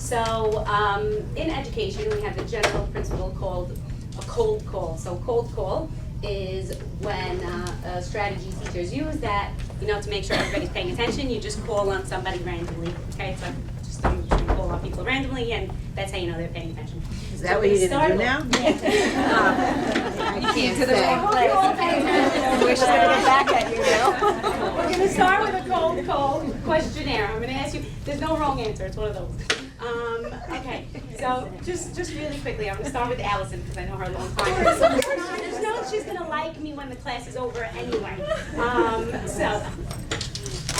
So in education, we have the general principle called a cold call. So cold call is when a strategy teachers use that, to make sure everybody's paying attention, you just call on somebody randomly, okay? It's like just call on people randomly, and that's how you know they're paying attention. Is that what you didn't do now? You can't to the wrong place. Wish I could get back at you We're going to start with a cold call questionnaire. I'm going to ask you, there's no wrong answer, it's one of those. Okay, so just really quickly, I'm going to start with Allison because I know her a long time. Just know she's going to like me when the class is over anyway. So,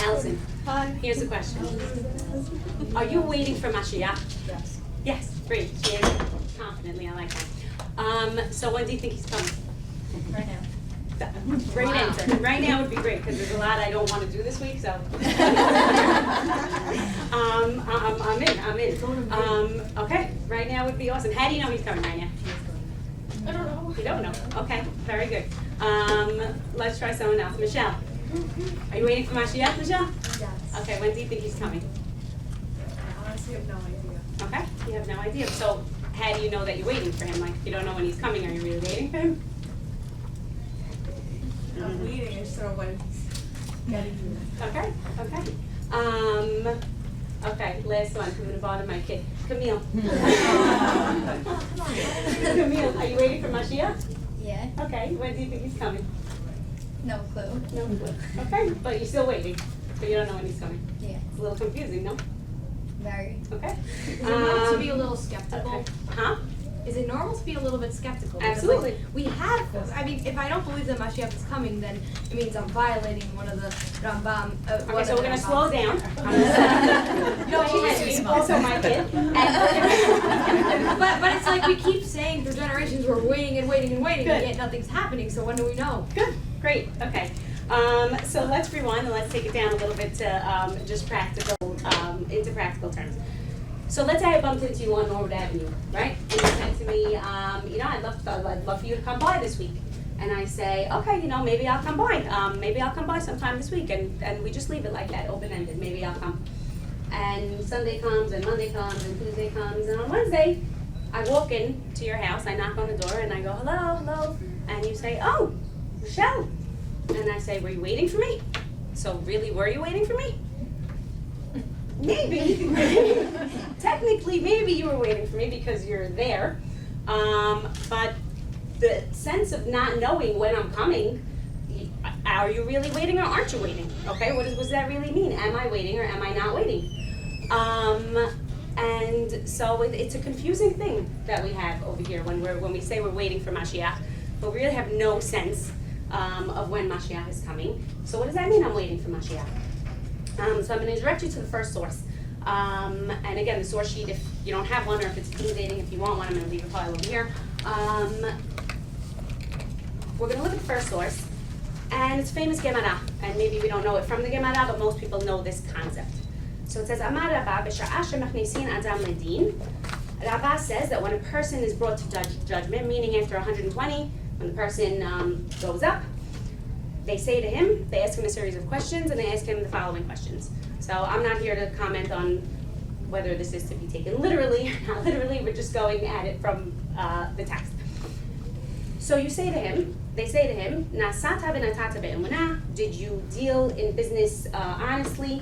Allison, here's the question. Are you waiting for Mashiach? Yes. Yes, great. She answered confidently, I like that. So when do you think he's coming? Right now. Great answer. Right now would be great because there's a lot I don't want to do this week, so. I'm in. Okay, right now would be awesome. How do you know he's coming right now? I don't know. You don't know. Okay, very good. Let's try someone else. Michelle. Are you waiting for Mashiach, Michelle? Yes. Okay, when do you think he's coming? I honestly have no idea. Okay, you have no idea. So how do you know that you're waiting for him? Like, if you don't know when he's coming, are you really waiting for him? I'm waiting, I just don't know when he's getting here. Okay. Okay, last one. I'm going to bother my kid. Camille. Camille, are you waiting for Mashiach? Yeah, Okay, when do you think he's coming? no clue. No clue. Okay, but you're still waiting, but you don't know when he's coming. Yeah, It's a little confusing, no? very. Okay. Is it normal to be a little skeptical? Okay. Huh? Is it normal to be a little bit skeptical? Because, Absolutely. like, we have, I mean, if I don't believe that Mashiach is coming, then it means I'm violating one of the Rambam. Okay, so we're going to slow down. No, she's Also my kid. but it's like we keep saying for generations we're waiting and waiting and waiting, Good. and yet nothing's happening. So when do we know? Good, great, okay. So let's rewind and let's take it down a little bit to just practical, into practical terms. So let's say I bumped into you on Norwood Avenue, right? And you said to me, I'd love for you to come by this week. And I say, okay, maybe I'll come by. Maybe I'll come by sometime this week. And we just leave it like that, open-ended. Maybe I'll come. And Sunday comes, and Monday comes, and Tuesday comes, and on Wednesday, I walk in to your house, I knock on the door, and I go, hello, hello. And you say, oh, Rachelle. And I say, were you waiting for me? So really, were you waiting for me? Maybe. Technically, maybe you were waiting for me because you're there. But the sense of not knowing when I'm coming, are you really waiting or aren't you waiting? Okay, what does that really mean? Am I waiting or am I not waiting? And so it's a confusing thing that we have over here when we say we're waiting for Mashiach, but we really have no sense of when Mashiach is coming. So what does that mean, I'm waiting for Mashiach? So I'm going to direct you to the first source. And again, the source sheet, if you don't have one or if it's intimidating, if you want one, I'm going to leave a file over here. We're going to look at the first source. And it's famous Gemara. And maybe we don't know it from the Gemara, but most people know this concept. So it says, Amar Rabba b'sha'ah shemachnisin adam ledin. Rabba says that when a person is brought to judgment, meaning after 120, when the person goes up, they say to him, they ask him a series of questions, and they ask him the following questions. So I'm not here to comment on whether this is to be taken literally or not literally. We're just going at it from the text. So you say to him, they say to him, Nasata v'natata be'emunah, did you deal in business honestly?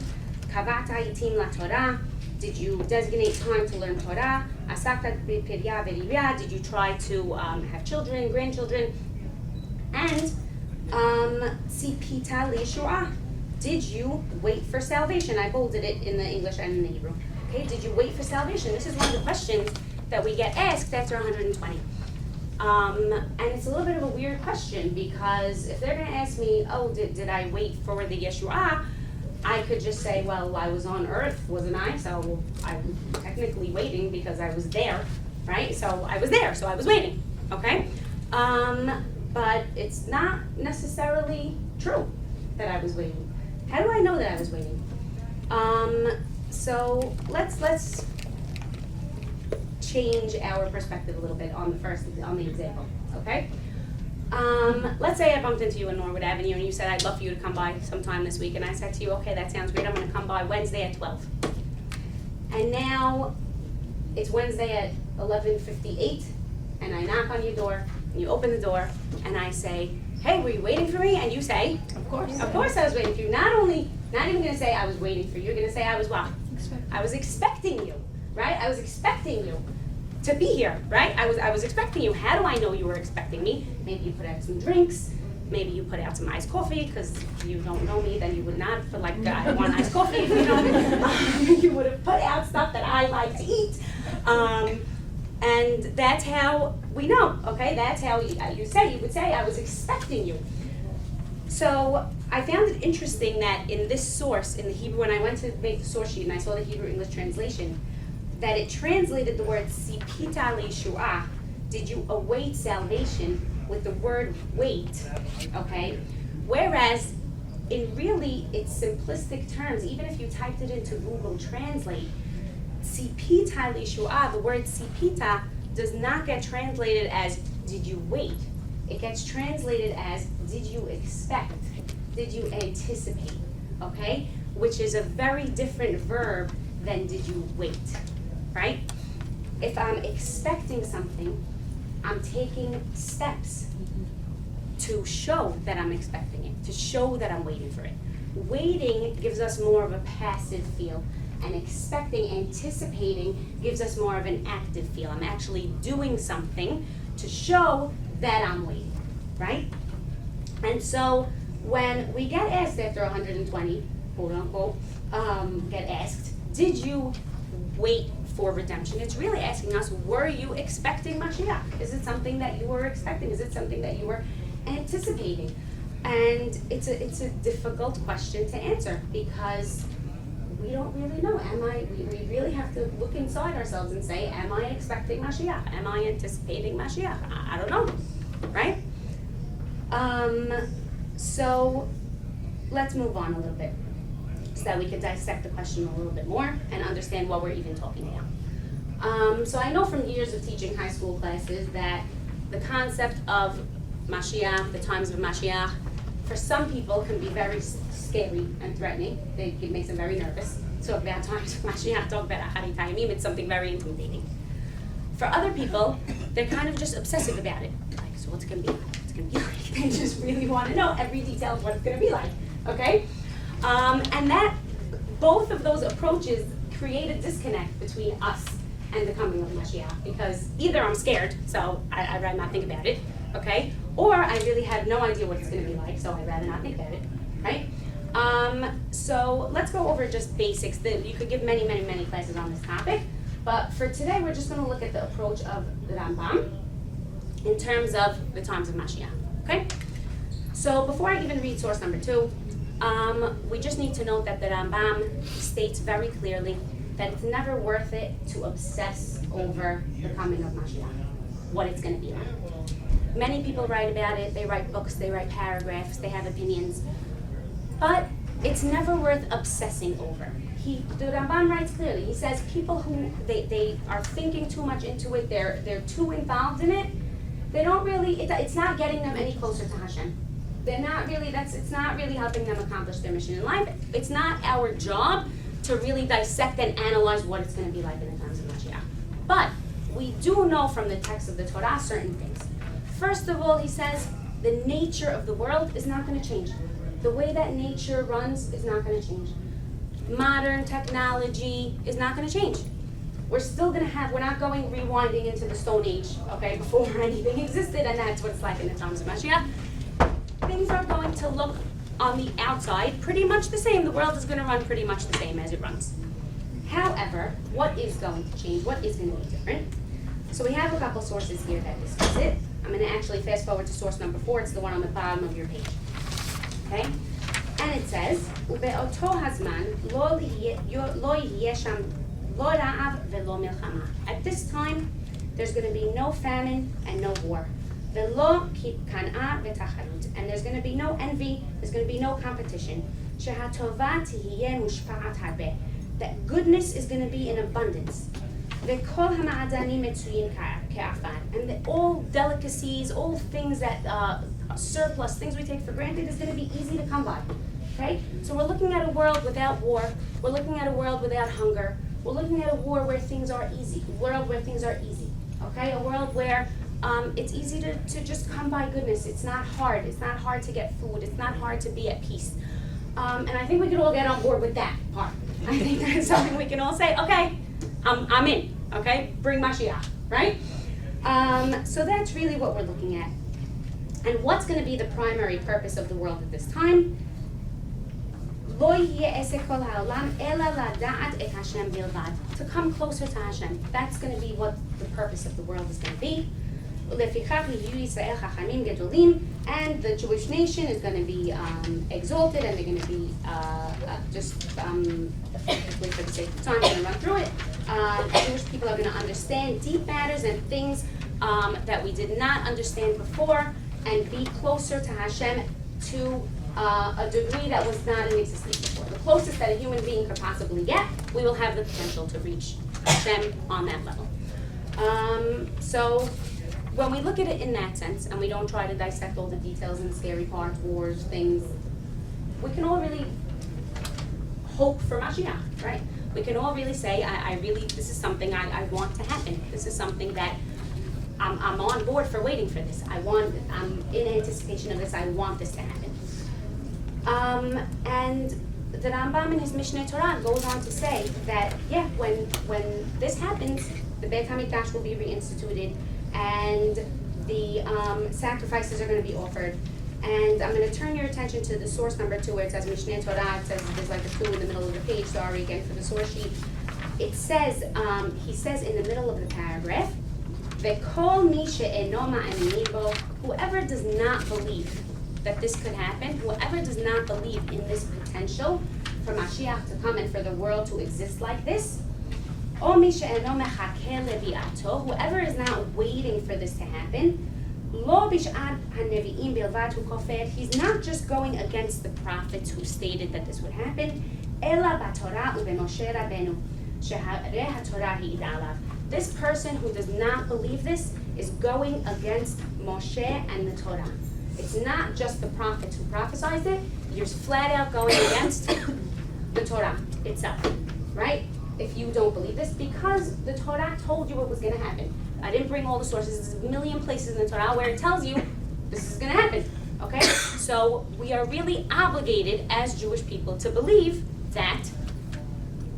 Kavata yitim la Torah, did you designate time to learn Torah? Asakta b'pirya v'rivya, did you try to have children, grandchildren? And Tzipita liyeshua, did you wait for salvation? I bolded it in the English and in the Hebrew. Okay, did you wait for salvation? This is one of the questions that we get asked after 120. And it's a little bit of a weird question because if they're going to ask me, oh, did I wait for the Yeshua? I could just say, well, I was on earth, wasn't I? So I'm technically waiting because I was there, right? So I was there, so I was waiting, okay? But it's not necessarily true that I was waiting. How do I know that I was waiting? So let's change our perspective a little bit on the example, okay? Let's say I bumped into you in Norwood Avenue and you said, I'd love for you to come by sometime this week. And I said to you, okay, that sounds great. I'm going to come by Wednesday at 12. And now it's Wednesday at 11:58, and I knock on your door, and you open the door, and I say, hey, were you waiting for me? And you say, Of course. of course I was waiting for you. Not even gonna say I was waiting for you, you're gonna say I was what? I was expecting you, right? I was expecting you to be here, right? I was expecting you. How do I know you were expecting me? Maybe you put out some drinks. Maybe you put out some iced coffee, because if you don't know me, then you would not put like, I want iced coffee, if you know me. You would have put out stuff that I like to eat. And that's how we know, okay? That's how you would say, I was expecting you. So I found it interesting that in this source, in the Hebrew, when I went to make the source sheet and I saw the Hebrew English translation, that it translated the word sipita le'shua, did you await salvation, with the word wait, okay? Whereas in really its simplistic terms, even if you typed it into Google Translate, sipita le'shua, the word sipita does not get translated as did you wait. It gets translated as did you expect, did you anticipate, okay? Which is a very different verb than did you wait, right? If I'm expecting something, I'm taking steps to show that I'm expecting it, to show that I'm waiting for it. Waiting gives us more of a passive feel, and expecting, anticipating, gives us more of an active feel. I'm actually doing something to show that I'm waiting, right? And so when we get asked after 120, quote unquote, get asked, did you wait for redemption? It's really asking us, were you expecting Mashiach? Is it something that you were expecting? Is it something that you were anticipating? And it's a difficult question to answer, because we don't really know. We really have to look inside ourselves and say, am I expecting Mashiach? Am I anticipating Mashiach? I don't know, right? So let's move on a little bit, so that we can dissect the question a little bit more and understand what we're even talking about. So I know from years of teaching high school classes that the concept of Mashiach, the times of Mashiach, for some people can be very scary and threatening. It makes them very nervous. Talk about times of Mashiach, talk about Acharit Hayamim, it's something very intimidating. For other people, they're kind of just obsessive about it. Like, so what's it going to be like? What's it going to be like? They just really want to know every detail of what it's going to be like, okay? And that, both of those approaches create a disconnect between us and the coming of Mashiach, because either I'm scared, so I'd rather not think about it, okay? Or I really have no idea what it's going to be like, so I'd rather not think about it, right? So let's go over just basics. You could give many, many, many classes on this topic, but for today we're just going to look at the approach of the Rambam in terms of the times of Mashiach, okay? So before I even read source number 2, we just need to note that the Rambam states very clearly that it's never worth it to obsess over the coming of Mashiach, what it's going to be like. Many people write about it, they write books, they write paragraphs, they have opinions, but it's never worth obsessing over. The Rambam writes clearly, he says people who, they are thinking too much into it, they're too involved in it, they don't really, it's not getting them any closer to Hashem. They're not really, it's not really helping them accomplish their mission in life. It's not our job to really dissect and analyze what it's going to be like in the times of Mashiach. But we do know from the text of the Torah certain things. First of all, he says the nature of the world is not going to change. The way that nature runs is not going to change. Modern technology is not going to change. We're still going to have, we're not going rewinding into the Stone Age, okay, before anything existed, and that's what it's like in the times of Mashiach. Things are going to look on the outside pretty much the same. The world is going to run pretty much the same as it runs. However, what is going to change? What is going to be different? So we have a couple sources here that discuss it. I'm going to actually fast forward to source number 4. It's the one on the bottom of your page. Okay? And it says, "Ube'oto hazman lo yeh sham lo ra'av ve'lo milchama." At this time, there's going to be no famine and no war. Ve'lo kan'a ve'tacharut. And there's going to be no envy. There's going to be no competition. Shehatova tihiyeh mushpa'at harbeh. That goodness is going to be in abundance. Ve'kol ha'ma'adanim metzuyin ke'afar. And all delicacies, all things that surplus, things we take for granted, is going to be easy to come by. Okay? So we're looking at a world without war. We're looking at a world without hunger. We're looking at a war where things are easy, a world where things are easy, okay? A world where it's easy to just come by goodness. It's not hard. It's not hard to get food. It's not hard to be at peace. And I think we can all get on board with that part. I think that's something we can all say, okay, I'm in, okay? Bring Mashiach, right? So that's really what we're looking at. And what's going to be the primary purpose of the world at this time? To come closer to Hashem. That's going to be what the purpose of the world is going to be. And the Jewish nation is going to be exalted, and they're going to be wait for the sake of time, I'm going to run through it. Jewish people are going to understand deep matters and things that we did not understand before, and be closer to Hashem to a degree that was not in existence before. The closest that a human being could possibly get, we will have the potential to reach Hashem on that level. So when we look at it in that sense, and we don't try to dissect all the details and the scary parts, wars, things, we can all really hope for Mashiach, right? We can all really say, I really, this is something I want to happen. This is something that I'm on board for waiting for this. I'm in anticipation of this. I want this to happen. And the Rambam in his Mishneh Torah goes on to say that, yeah, when this happens, the Beit HaMikdash will be reinstituted, and the sacrifices are going to be offered. And I'm going to turn your attention to the source number 2, where it says Mishneh Torah. It says there's like a 2 in the middle of the page. Sorry again for the source sheet. It says, he says in the middle of the paragraph, V'kol mi she'eno ma'aminin bo, whoever does not believe that this could happen, whoever does not believe in this potential for Mashiach to come and for the world to exist like this, o mi she'eno mechakeh lebi'ato, whoever is not waiting for this to happen, lo bish'ad hanevi'im bilvad hu kofer, he's not just going against the prophets who stated that this would happen, ela b'torah u'b'moshe rabbeinu, shehareh haTorah hi'ida alav. This person who does not believe this is going against Moshe and the Torah. It's not just the prophets who prophesied it, you're flat out going against the Torah itself, right? If you don't believe this, because the Torah told you it was going to happen. I didn't bring all the sources. There's a million places in the Torah where it tells you this is going to happen, okay? So we are really obligated as Jewish people to believe that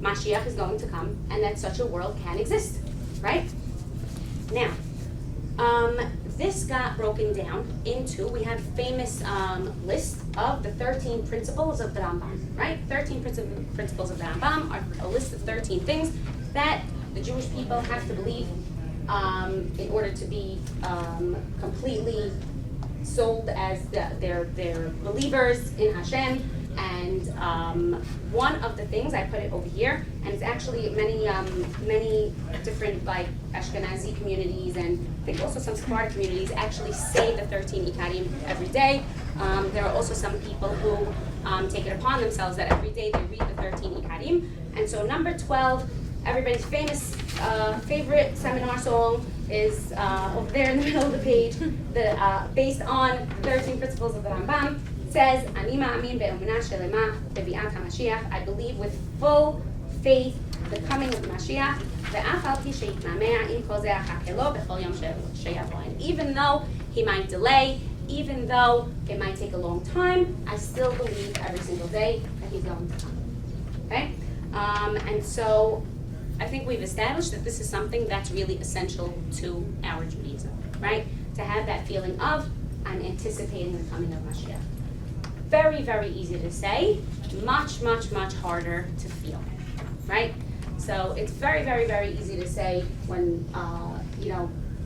Mashiach is going to come and that such a world can exist, right? Now, this got broken down into, we have a famous list of the 13 principles of the Rambam, right? 13 principles of the Rambam are a list of 13 things that the Jewish people have to believe in order to be completely sold as their believers in Hashem. And one of the things, I put it over here, and it's actually many different like Ashkenazi communities, and I think also some Sephardic communities actually say the 13 Ikarim every day. There are also some people who take it upon themselves that every day they read the 13 Ikarim. And so number 12, everybody's famous favorite seminar song is over there in the middle of the page, based on 13 principles of the Rambam. Says, Ani ma'amin be'emunah shelema bebi'at HaMashiach, I believe with full faith the coming of the Mashiach, ve'af al pi she'yitmameh im kol zeh achakelo b'chol yom sheyavo. And even though he might delay, even though it might take a long time, I still believe every single day that he's going to come. Okay? And so I think we've established that this is something that's really essential to our Judaism, right? To have that feeling of, I'm anticipating the coming of Mashiach. Very, very easy to say, much, much, much harder to feel, right? So it's very, very, very easy to say when,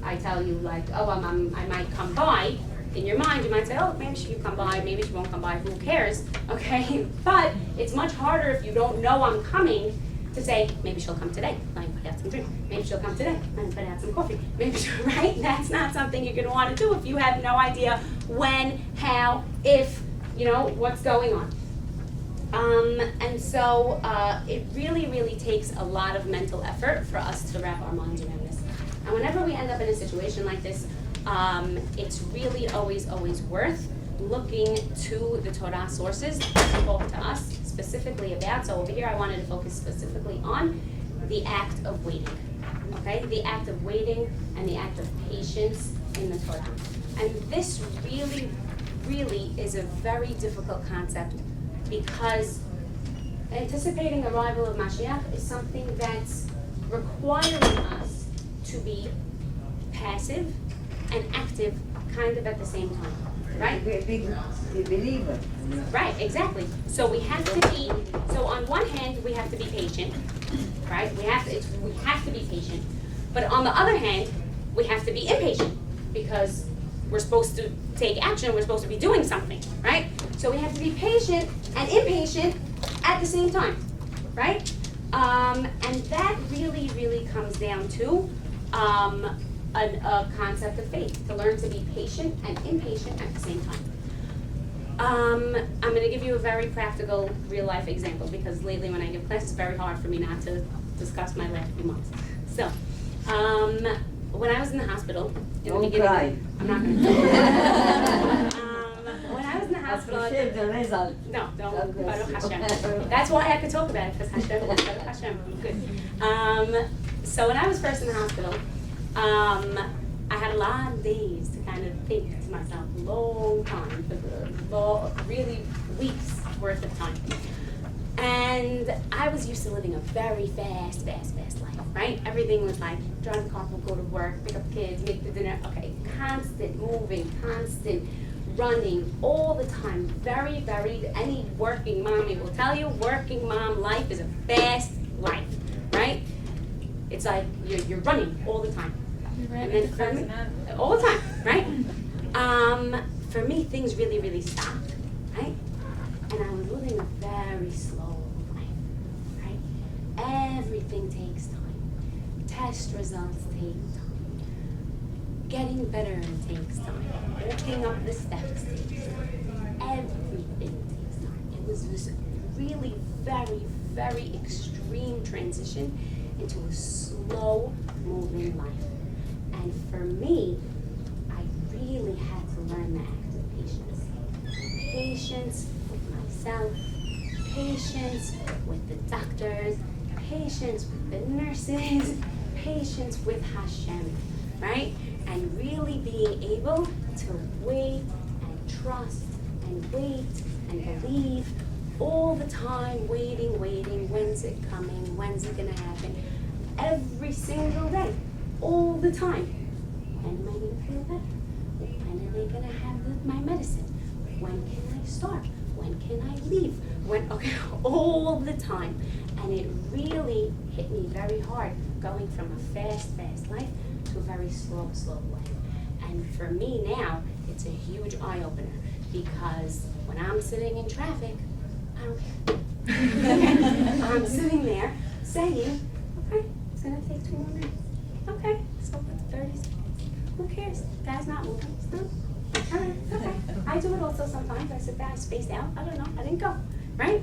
I tell you like, oh, I might come by. In your mind, you might say, oh, maybe she'll come by, maybe she won't come by, who cares, okay? But it's much harder if you don't know I'm coming to say, maybe she'll come today, let me put out some drink. Maybe she'll come today, let me put out some coffee. Maybe she'll, right? That's not something you're gonna wanna do if you have no idea when, how, if, what's going on. And so it really, really takes a lot of mental effort for us to wrap our minds around this. And whenever we end up in a situation like this, it's really always worth looking to the Torah sources that talk to us specifically about. So over here I wanted to focus specifically on the act of waiting. Okay? The act of waiting and the act of patience in the Torah. And this really, really is a very difficult concept because anticipating the arrival of Mashiach is something that's requiring us to be passive and active kind of at the same time, right? Be believer. Right, exactly. So we have to be, so on one hand, we have to be patient, right? We have to be patient. But on the other hand, we have to be impatient because we're supposed to take action, we're supposed to be doing something, right? So we have to be patient and impatient at the same time, right? And that really, really comes down to a concept of faith, to learn to be patient and impatient at the same time. I'm going to give you a very practical, real-life example because lately when I give class, it's very hard for me not to discuss my last few months. So, when I was in the hospital, in the beginning, cry. I'm not going to. When I was in the hospital, no, don't. Baruch Hashem. That's why I could talk about it because Hashem, Baruch Hashem, I'm good. So when I was first in the hospital, I had a lot of days to kind of think to myself, long time, really weeks worth of time. And I was used to living a very fast life, right? Everything was like, drive the car, go to work, pick up the kids, make the dinner, okay, constant moving, constant running, all the time, very, any working mommy will tell you, working mom life is a fast life, right? It's like, you're running all the time. And then for me, all the time, right? For me, things really, really stopped, right? And I was living a very slow life, right? Everything takes time. Test results take time. Getting better takes time. Walking up the steps takes time. Everything takes time. It was this really very extreme transition into a slow moving life. And for me, I really had to learn the act of patience. Patience with myself, patience with the doctors, patience with the nurses, patience with Hashem, right? And really being able to wait and trust and wait and believe all the time, waiting, when's it coming, when's it gonna happen, every single day, all the time. When am I gonna feel better? When are they gonna have my medicine? When can I start? When can I leave? Okay, all the time. And it really hit me very hard, going from a fast life to a very slow life. And for me now, it's a huge eye-opener because when I'm sitting in traffic, I don't care. I'm sitting there saying, okay, it's gonna take 2 more minutes. Okay, so what's 30 seconds? Who cares? Guy's not moving. No. All right, okay. I do it also sometimes. I sit there, I spaced out. I don't know. I didn't go, right?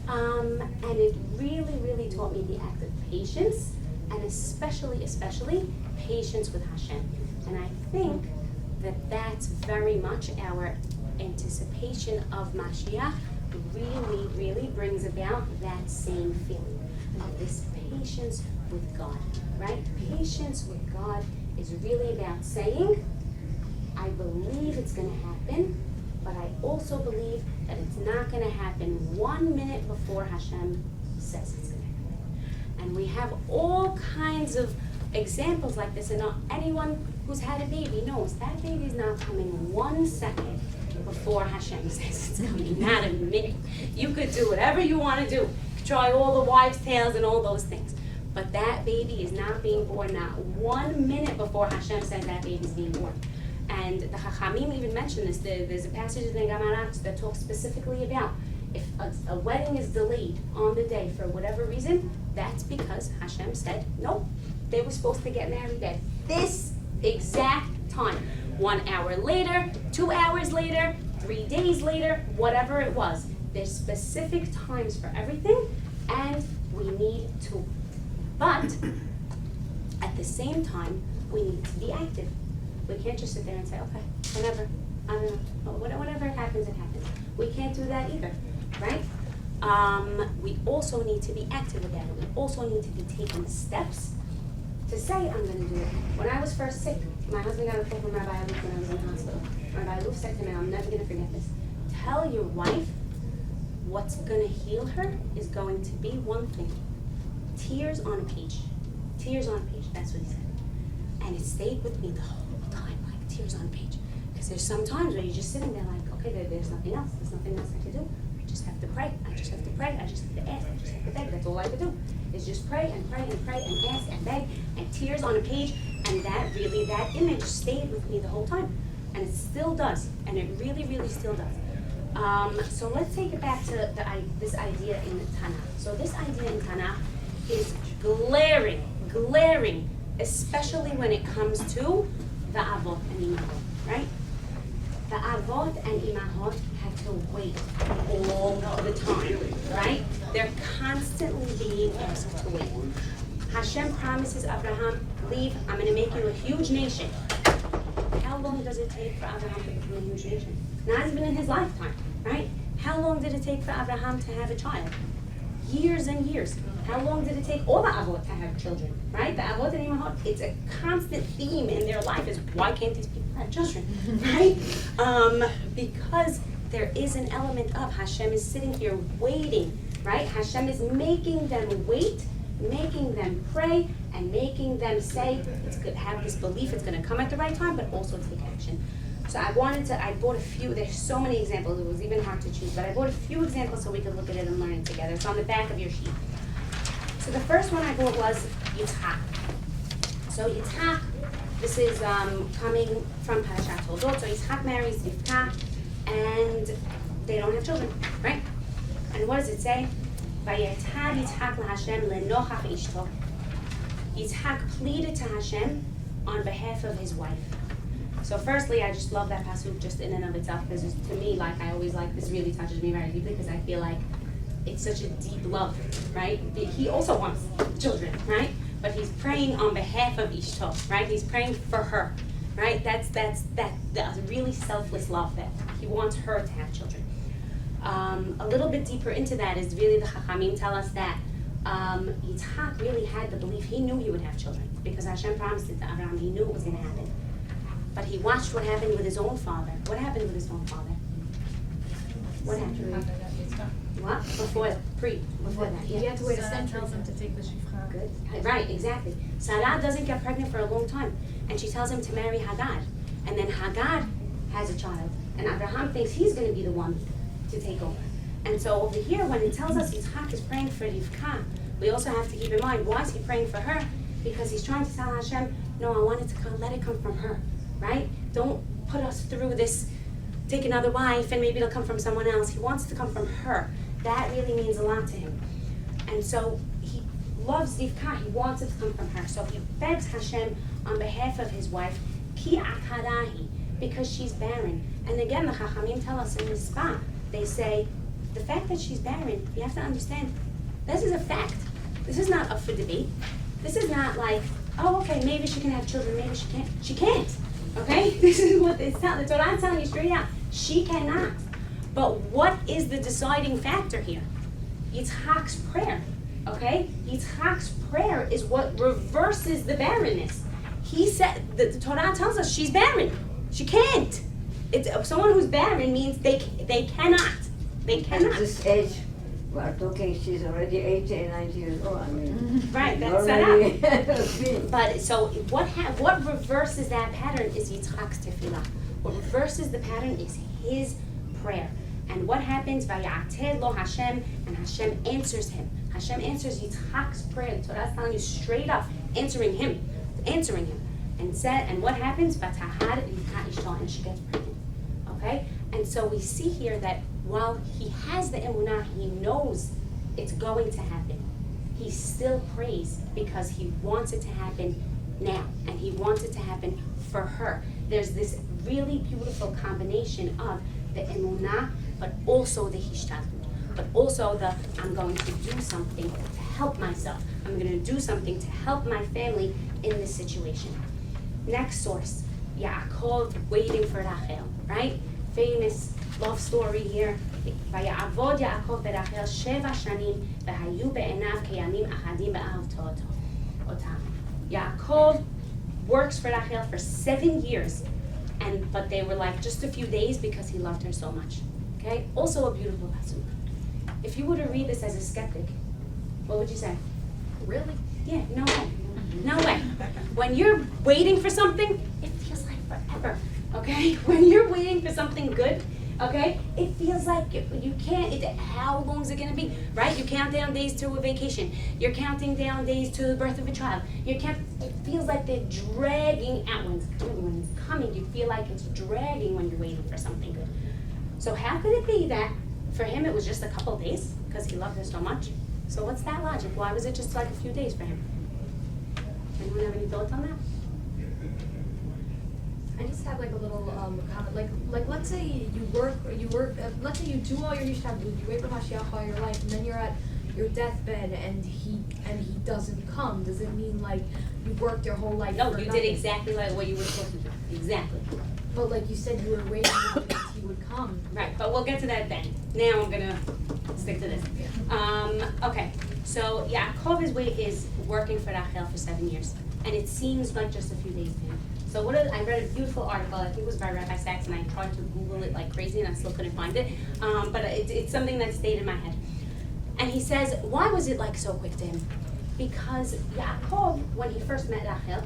And it really taught me the act of patience, and especially patience with Hashem. And I think that that's very much our anticipation of Mashiach really brings about that same feeling of this patience with God, right? Patience with God is really about saying, I believe it's going to happen, but I also believe that it's not going to happen 1 minute before Hashem says it's going to happen. And we have all kinds of examples like this, and anyone who's had a baby knows that baby's not coming 1 second before Hashem says it's coming, not a minute. You could do whatever you want to do, try all the wives' tales and all those things, but that baby is not being born not 1 minute before Hashem says that baby's being born. And the Chachamim even mention this. There's a passage in the Gemara that talks specifically about if a wedding is delayed on the day for whatever reason, that's because Hashem said, nope, they were supposed to get married at this exact time. 1 hour later, 2 hours later, 3 days later, whatever it was. There's specific times for everything, and we need to. But at the same time, we need to be active. We can't just sit there and say, okay, whatever, I don't know, whatever happens, it happens. We can't do that either, right? we also need to be active about it. We also need to be taking steps to say, I'm going to do it. When I was first sick, my husband got a call from Rabbi Aluf when I was in the hospital. Rabbi Aluf said to me, I'm never going to forget this. Tell your wife what's going to heal her is going to be one thing. Tears on a page. Tears on a page, that's what he said. And it stayed with me the whole time, like tears on a page. Because there's some times where you're just sitting there like, okay, there's nothing else. There's nothing else I can do. I just have to pray. I just have to pray. I just have to ask. I just have to beg. That's all I could do. Is just pray and pray and pray and ask and beg and tears on a page. And that image stayed with me the whole time. And it still does. And it really, really still does. So let's take it back to this idea in the Tanakh. So this idea in Tanakh is glaring, especially when it comes to the avot and imahot, right? The avot and imahot have to wait all the time, right? They're constantly being asked to wait. Hashem promises Abraham, leave, I'm going to make you a huge nation. How long does it take for Abraham to become a huge nation? Not even in his lifetime, right? How long did it take for Abraham to have a child? Years and years. How long did it take all the avot to have children, right? The avot and imahot, it's a constant theme in their life is why can't these people have children, right? Because there is an element of Hashem is sitting here waiting, right? Hashem is making them wait, making them pray, and making them say, it's good, have this belief it's going to come at the right time, but also take action. So I bought a few, there's so many examples, it was even hard to choose, but I bought a few examples so we could look at it and learn it together. It's on the back of your sheet. So the first one I bought was Yitzhak. So Yitzhak, this is coming from Parashat Toldot. So Yitzhak marries Rivka, and they don't have children, right? And what does it say? Vayetad Yitzhak laHashem lenochach ishto. Yitzhak pleaded to Hashem on behalf of his wife. So firstly, I just love that pasuk just in and of itself, because to me, like I always like, this really touches me very deeply, because I feel like it's such a deep love, right? He also wants children, right? But he's praying on behalf of Ishto, right? He's praying for her, right? That's really selfless love, that he wants her to have children. A little bit deeper into that is really the Chachamim tell us that Yitzhak really had the belief, he knew he would have children, because Hashem promised it to Abraham, he knew it was going to happen. But he watched what happened with his own father. What happened with his own father? What happened? What? Before that. He had to wait a Sarah century. tells him to take the shifra. Good. Right, exactly. Sarah doesn't get pregnant for a long time, and she tells him to marry Hagar. And then Hagar has a child, and Abraham thinks he's going to be the one to take over. And so over here, when it tells us Yitzhak is praying for Rivka, we also have to keep in mind, why is he praying for her? Because he's trying to tell Hashem, no, I want it to come, let it come from her, right? Don't put us through this, take another wife, and maybe it'll come from someone else. He wants it to come from her. That really means a lot to him. And so he loves Rivka, he wants it to come from her. So he begs Hashem on behalf of his wife, Ki akarahi, because she's barren. And again, the Chachamim tell us in this spot, they say, the fact that she's barren, you have to understand, this is a fact. This is not up for debate. This is not like, oh, okay, maybe she can have children, maybe she can't. She can't, okay? This is what it's telling, the Torah is telling you straight out. She cannot. But what is the deciding factor here? Yitzhak's prayer, okay? Yitzhak's prayer is what reverses the barrenness. He said, the Torah tells us she's barren. She can't. It's someone who's barren means they cannot. They cannot. At this age, we're talking, she's already 80, 90 years old. I mean, Right, that's already set up. But so what reverses that pattern is Yitzchak's tefillah. What reverses the pattern is his prayer. And what happens? Vayated lo Hashem, and Hashem answers him. Hashem answers Yitzchak's prayer. The Torah is telling you straight up, answering him, and what happens? Vatahad Rivka ishto, and she gets pregnant. Okay, and so we see here that while he has the emunah, he knows it's going to happen. He still prays because he wants it to happen now, and he wants it to happen for her. There's this really beautiful combination of the emunah, but also the hishtadlut, but also the I'm going to do something to help myself. I'm going to do something to help my family in this situation. Next source, Yaakov waiting for Rachel, right? Famous love story here. ויעבוד יעקב ברחל 7 שנים, והיו בעיניו כימים אחדים ואהבתו אותם. Yaakov works for Rachel for 7 years, but they were like just a few days because he loved her so much. Okay? Also a beautiful pasuk. If you were to read this as a skeptic, what would you say? Really? Yeah, no way. No way. When you're waiting for something, it feels like forever. Okay? When you're waiting for something good, okay, it feels like you can't, how long is it going to be, right? You count down days to a vacation. You're counting down days to the birth of a child. It feels like they're dragging out. When it's coming, you feel like it's dragging when you're waiting for something good. So how could it be that for him it was just a couple of days because he loved her so much? So what's that logic? Why was it just like a few days for him? Anyone have any thoughts on that? I just have like a little comment. Like let's say you work. Let's say you do all your Yishtab, you wait for Mashiach all your life, and then you're at your deathbed, and he doesn't come. Does it mean like you worked your whole life? No, for you nothing? did exactly like what you were supposed to do. Exactly. But like you said, you were waiting until he would come. Right, but we'll get to that then. Now I'm gonna stick to this. Okay, so Yaakov is working for Rachel for 7 years, and it seems like just a few days to him. So I read a beautiful article, I think it was by Rabbi Sachs, and I tried to Google it like crazy and I still couldn't find it, but it's something that stayed in my head. And he says, why was it like so quick to him? Because Yaakov, when he first met Rachel,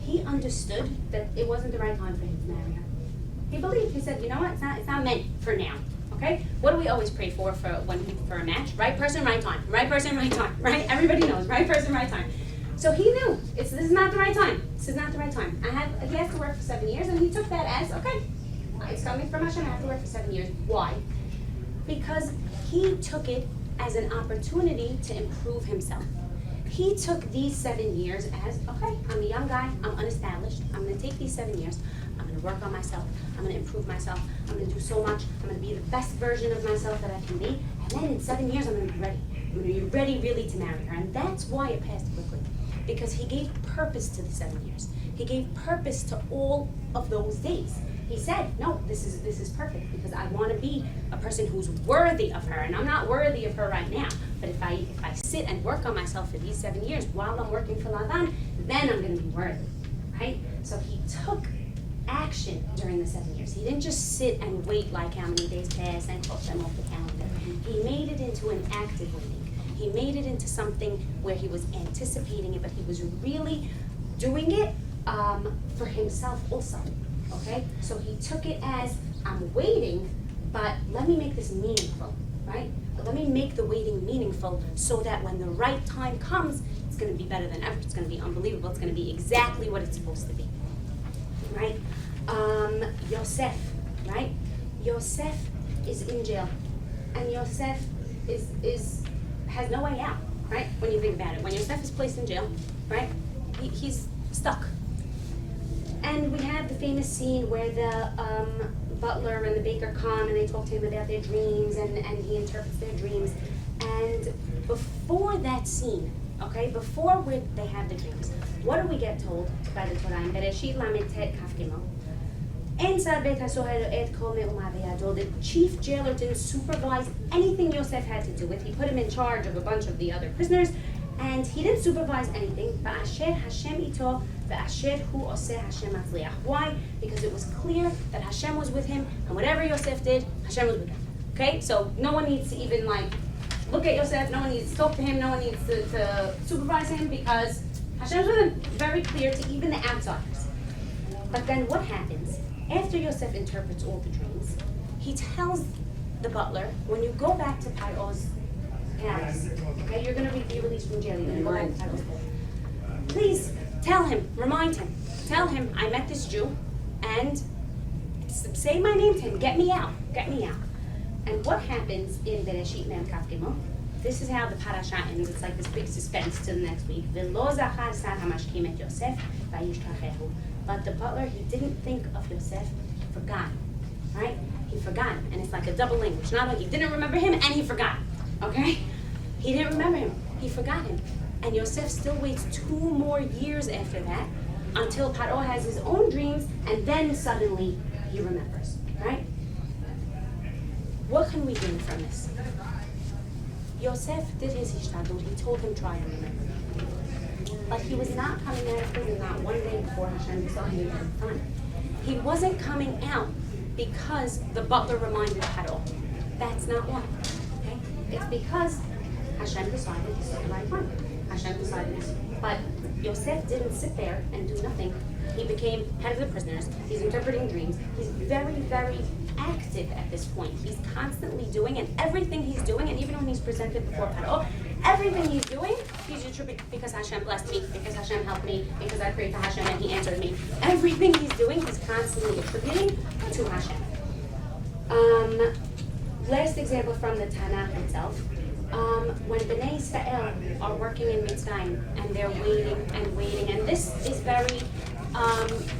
he understood that it wasn't the right time for him to marry her. He believed, he said, you know what, it's not meant for now, okay? What do we always pray for a match? Right person, right time, right person, right time, right? Everybody knows, right person, right time. So he knew, this is not the right time. This is not the right time. He has to work for 7 years, and he took that as, okay, it's coming from Hashem, I have to work for 7 years. Why? Because he took it as an opportunity to improve himself. He took these 7 years as, okay, I'm a young guy, I'm unestablished, I'm gonna take these 7 years, I'm gonna work on myself, I'm gonna improve myself, I'm gonna do so much, I'm gonna be the best version of myself that I can be, and then in 7 years I'm gonna be ready. I'm gonna be ready really to marry her, and that's why it passed quickly. Because he gave purpose to the 7 years. He gave purpose to all of those days. He said, no, this is perfect because I want to be a person who's worthy of her, and I'm not worthy of her right now. But if I sit and work on myself for these 7 years while I'm working for Lavan, then I'm going to be worthy, right? So he took action during the 7 years. He didn't just sit and wait like how many days passed and cross them off the calendar. He made it into an active waiting. He made it into something where he was anticipating it, but he was really doing it for himself also, okay? So he took it as, I'm waiting, but let me make this meaningful, right? Let me make the waiting meaningful so that when the right time comes, it's gonna be better than ever. It's gonna be unbelievable. It's gonna be exactly what it's supposed to be, right? Yosef, right? Yosef is in jail, and Yosef has no way out, right? When you think about it. When Yosef is placed in jail, right? He's stuck. And we have the famous scene where the butler and the baker come and they talk to him about their dreams and he interprets their dreams. And before that scene, okay, before they have the dreams, what do we get told by the Torah? In Bereshit Lamed Tet Kaf Gimel. The chief jailer didn't supervise anything Yosef had to do with. He put him in charge of a bunch of the other prisoners, and he didn't supervise anything. Why? Because it was clear that Hashem was with him, and whatever Yosef did, Hashem was with him. Okay? So no one needs to even look at Yosef, no one needs to talk to him, no one needs to supervise him, because Hashem's with him. Very clear to even the outsiders. But then what happens? After Yosef interprets all the dreams, he tells the butler, when you go back to Paro's palace, okay, you're going to be released from jail, you're going to go back to Paro's palace. Please tell him, remind him, tell him I met this Jew, and say my name to him, get me out. And what happens in Bereshit Mem Kaf Gimel? This is how the parasha ends. It's like this big suspense to the next week. But the butler, he didn't think of Yosef, he forgot, right? He forgot him, and it's like a double language. Not only he didn't remember him, and he forgot, okay? He didn't remember him, he forgot him. And Yosef still waits 2 more years after that until Paro has his own dreams, and then suddenly he remembers, right? What can we glean from this? Yosef did his hishtadlut. He told him try to remember. But he was not coming out of prison not one day before Hashem saw him had fun. He wasn't coming out because the butler reminded Paro. That's not why. Okay? It's because Hashem decided to start right fun. Hashem decided this. But Yosef didn't sit there and do nothing. He became head of the prisoners. He's interpreting dreams. He's very, very active at this point. He's constantly doing, and everything he's doing, and even when he's presented before Paro, everything he's doing, he's attributing because Hashem blessed me, because Hashem helped me, because I prayed to Hashem and He answered me. Everything he's doing, he's constantly attributing to Hashem. Last example from the Tanakh itself. When Bnei Israel are working in Mitzrayim and they're waiting, and this is very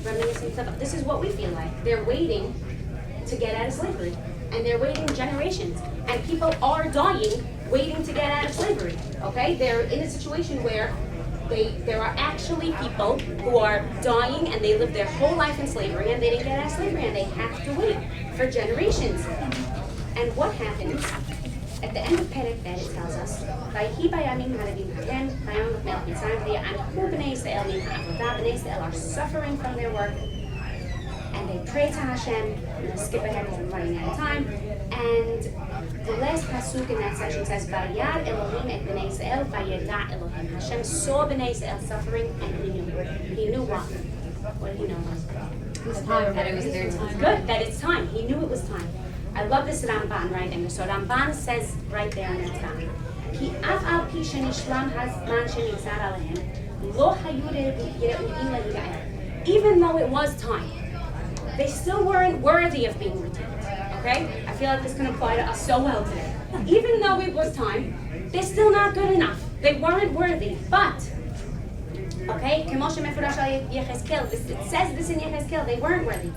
reminiscent of, this is what we feel like. They're waiting to get out of slavery, and they're waiting generations, and people are dying waiting to get out of slavery, okay? They're in a situation where there are actually people who are dying and they lived their whole life in slavery and they didn't get out of slavery and they have to wait for generations. And what happens? At the end of Perek Bet, it tells us, "Vayhi bayamim haravim hagen, vayam l'melech Mitzrayim v'ya'anchu b'nei Yisrael min ha'avodah." Bnei Yisrael are suffering from their work, and they pray to Hashem. I'm going to skip ahead because I'm running out of time. And the last pasuk in that section says, "Vayad Elohim et bnei Yisrael, vayeda Elohim." Hashem saw bnei Yisrael suffering, and He knew. He knew what? What did He know? It was time, that it was their time. Good, that it's time. He knew it was time. I love this Ramban writing. So Ramban says right there in that time, "Ki af al pi shenishlam hazman shenigzar alehem, lo hayu re'u'im le'yiga'el." Even though it was time, they still weren't worthy of being redeemed. Okay? I feel like this can apply to us so well today. Even though it was time, they're still not good enough. They weren't worthy. But, okay, it says this in Yechezkel, they weren't worthy.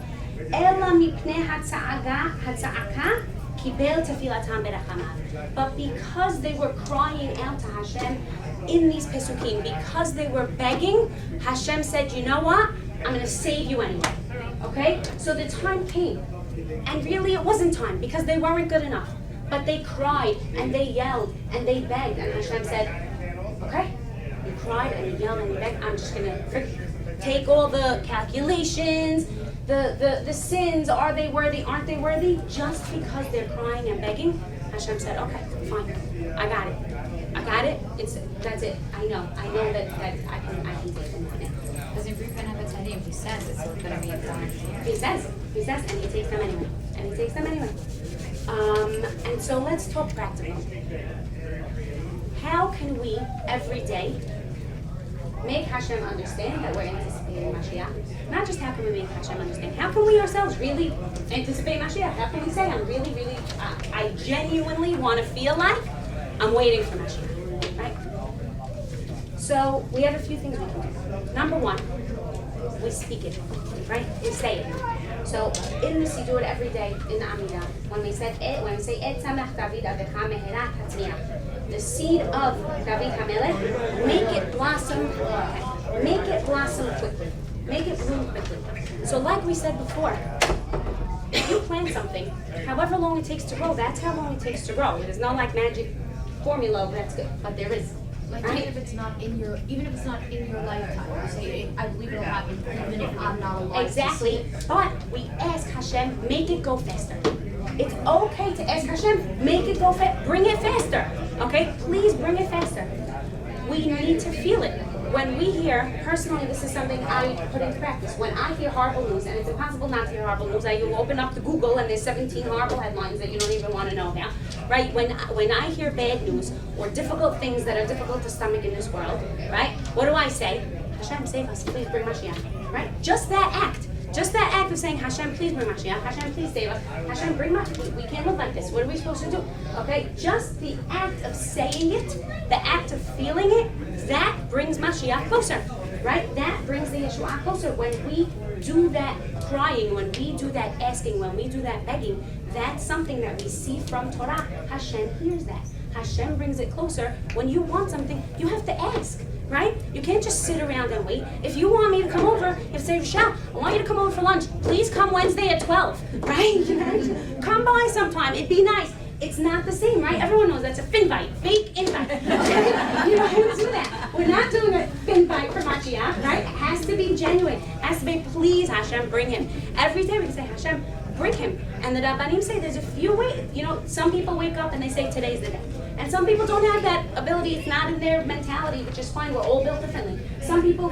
But because they were crying out to Hashem in these Pesukim, because they were begging, Hashem said, you know what? I'm going to save you anyway. Okay? So the time came. And really it wasn't time because they weren't good enough. But they cried and they yelled and they begged. And Hashem said, okay, you cried and you yelled and you begged. I'm just going to take all the calculations, the sins. Are they worthy? Aren't they worthy? Just because they're crying and begging, Hashem said, okay, fine. I got it. That's it. I know that I can take them on it. Because if you're going to have a Teddy, He says it's going to be a time. He says, and He takes them anyway. And so let's talk practical. How can we, every day, make Hashem understand that we're anticipating Mashiach? Not just how can we make Hashem understand, how can we ourselves really anticipate Mashiach? How can we say, I'm really, I genuinely want to feel like I'm waiting for Mashiach, right? So we have a few things we can do. Number one, we speak it, right? We say it. So in the Siddur every day in the Amidah, when we say Et Samach David Avicha Meherat Hatzmiach, the seed of David HaMelech, make it blossom quickly, make it bloom quickly. So like we said before, if you plant something, however long it takes to grow, that's how long it takes to grow. There's no like magic formula that's good, but there is. Like right? even if it's not in your lifetime, you say, I believe it'll happen even if I'm not alive. Exactly. But we ask Hashem, make it go faster. It's okay to ask Hashem, make it go faster. Bring it faster. Okay? Please bring it faster. We need to feel it. When we hear, personally, this is something I put into practice. When I hear horrible news, and it's impossible not to hear horrible news, you open up the Google and there's 17 horrible headlines that you don't even want to know about, right? When I hear bad news or difficult things that are difficult to stomach in this world, right? What do I say? Hashem, save us, please bring Mashiach, right? Just that act of saying, Hashem, please bring Mashiach, Hashem, please save us, Hashem, bring Mashiach, we can't live like this, what are we supposed to do? Okay, just the act of saying it, the act of feeling it, that brings Mashiach closer, right? That brings the Yeshua closer. When we do that crying, when we do that asking, when we do that begging, that's something that we see from Torah. Hashem hears that. Hashem brings it closer. When you want something, you have to ask. right? You can't just sit around and wait. If you want me to come over, you have to say, Rachelle, I want you to come over for lunch. Please come Wednesday at 12, right? Come by sometime. It'd be nice. It's not the same, right? Everyone knows that's a finvite, fake invite. Okay? You don't want to do that. We're not doing a finvite for Mashiach, right? It has to be genuine. It has to be, please, Hashem, bring him. Every day we can say, Hashem, bring him. And the Rabbanim say there's a few ways. You know, some people wake up and they say today's the day. And some people don't have that ability. It's not in their mentality, which is fine. We're all built differently. Some people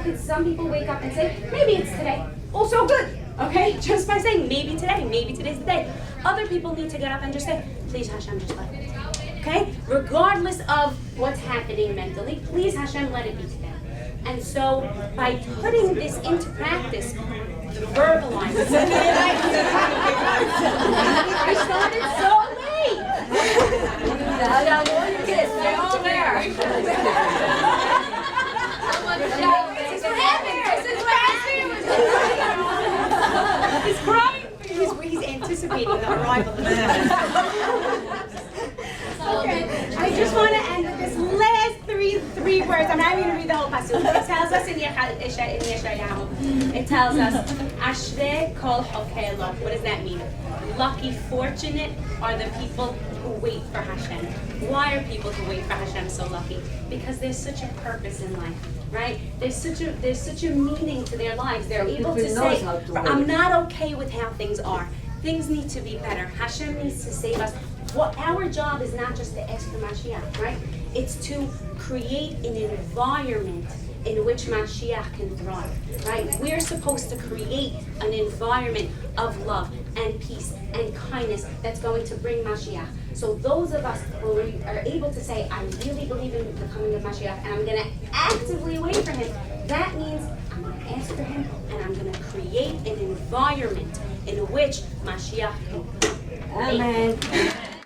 wake up and say, maybe it's today. Also good. Okay? Just by saying maybe today's the day. Other people need to get up and just say, please Hashem, just let it be. Okay? Regardless of what's happening mentally, please Hashem, let it be today. And so by putting this into practice, verbalizing. I started so late. They're all there. This is what happened. This is what happened. He's crying. He's anticipating the arrival of the Okay, I just want to end with this last three words. I'm not even going to read the whole pasuk. It tells us in Yeshayahu. It tells us, Ashrei kol chokei lo. What does that mean? Lucky, fortunate are the people who wait for Hashem. Why are people who wait for Hashem so lucky? Because there's such a purpose in life, right? There's such a meaning to their lives. They're able to say, I'm not okay with how things are. Things need to be better. Hashem needs to save us. What our job is not just to ask for Mashiach, right? It's to create an environment in which Mashiach can thrive, right? We're supposed to create an environment of love and peace and kindness that's going to bring Mashiach. So those of us who are able to say, I really believe in the coming of Mashiach and I'm going to actively wait for him, that means I'm going to ask for him and I'm going to create an environment in which Mashiach can come. Amen.